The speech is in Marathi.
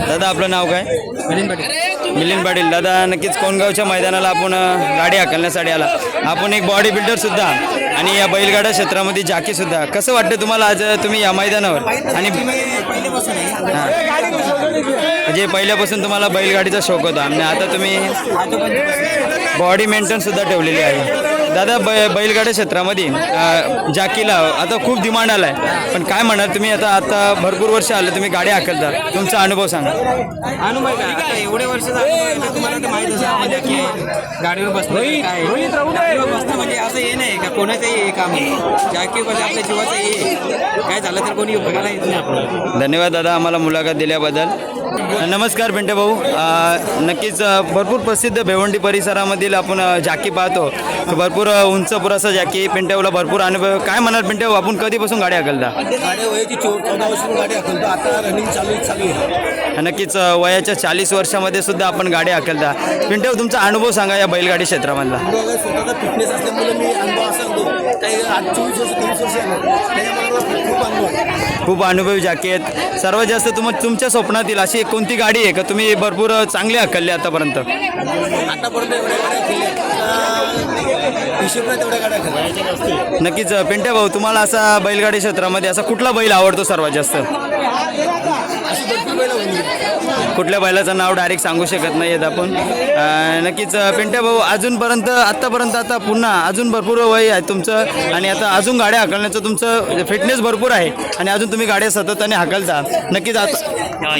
दादा आपलं नाव काय? मिलिंद पाटील. दादा नक्कीच कोणगावच्या मैदानाला आपण गाडी हाकलण्यासाठी आला. आपण एक बॉडी बिल्डर सुद्धा आणि या बैलगाडा क्षेत्रामध्ये जाकी सुद्धा. कसं वाटतं तुम्हाला आज तुम्ही या मैदानावर? आणि हां म्हणजे पहिल्यापासून तुम्हाला बैलगाडीचा शौक होता आणि आता तुम्ही बॉडी मेंटेन सुद्धा ठेवलेली आहे. दादा बैलगाडा क्षेत्रामध्ये जाकीला आता खूप डिमांड आला आहे, पण काय म्हणाल तुम्ही? आता भरपूर वर्ष आलं तुम्ही गाडी हाकलता, तुमचा अनुभव सांगा. अनुभव काय आता एवढे वर्ष तुम्हाला तर माहीत असेल की गाडीवर बसणं काय गाडीवर बसणं म्हणजे असं हे नाही का कोणाचंही हे काम आहे. जाकी बस आपल्या जीवाचं हे काय झालं तर कोणी बघायला येत नाही आपल्याला. धन्यवाद दादा आम्हाला मुलाखत दिल्याबद्दल. नमस्कार पिंटे भाऊ. नक्कीच भरपूर प्रसिद्ध भिवंडी परिसरामधील आपण जाकी पाहतो. भरपूर उंच पुरासा जाकी. पिंटे भाऊला भरपूर अनुभव. काय म्हणाल पिंटे भाऊ, आपण कधीपासून गाडी हाकलता? गाडी वयाची 14 वर्षाची गाडी हाकलतो. आता रनिंग चालू आहे. नक्कीच वयाच्या 40 वर्षामध्ये सुद्धा आपण गाडी हाकलता. पिंटे भाऊ तुमचा अनुभव सांगा या बैलगाडी क्षेत्रामधला. स्वतःचा फिटनेस असल्यामुळे मी अनुभव असा होतो काही आज 24 वर्ष 23 वर्ष त्याच्यामुळे खूप अनुभव. खूप अनुभवी जाकी आहेत. सर्वात जास्त तुमच्या स्वप्नातील अशी कोणती गाडी आहे का तुम्ही भरपूर चांगली हाकलली आतापर्यंत? आतापर्यंत एवढ्या गाड्या केल्या हिशोब तेवढ्या गाड्या खेळल्या. नक्कीच पिंटे भाऊ तुम्हाला असा बैलगाडी क्षेत्रामध्ये असा कुठला बैल आवडतो सर्वात जास्त? अशी भरपूर बैलं होती. कुठल्या बैलाचं नाव डायरेक्ट सांगू शकत नाही आहेत आपण. नक्कीच पिंटे भाऊ अजूनपर्यंत आत्तापर्यंत आता पुन्हा अजून भरपूर वय आहे तुमचं आणि आता अजून गाड्या हाकलण्याचं तुमचं फिटनेस भरपूर आहे आणि अजून तुम्ही गाड्या सतत आणि हाकलता. नक्कीच आता